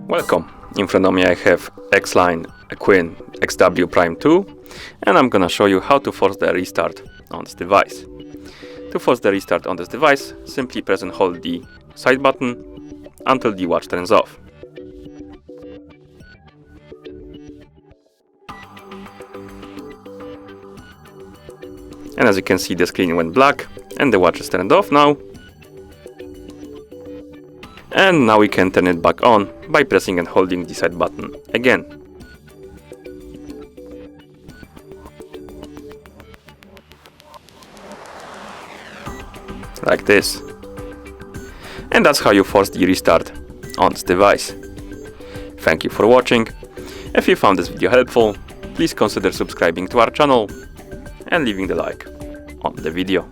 Welcome. In front of me I have XLYNE QIN XW Prime 2, and I'm gonna show you how to force the restart on this device. To force the restart on this device, simply press and hold the side button until the watch turns off. And as you can see, the screen went black and the watch is turned off now. And now we can turn it back on by pressing and holding the side button again. Like this. And that's how you force the restart on this device. Thank you for watching. If you found this video helpful, please consider subscribing to our channel and leaving the like on the video.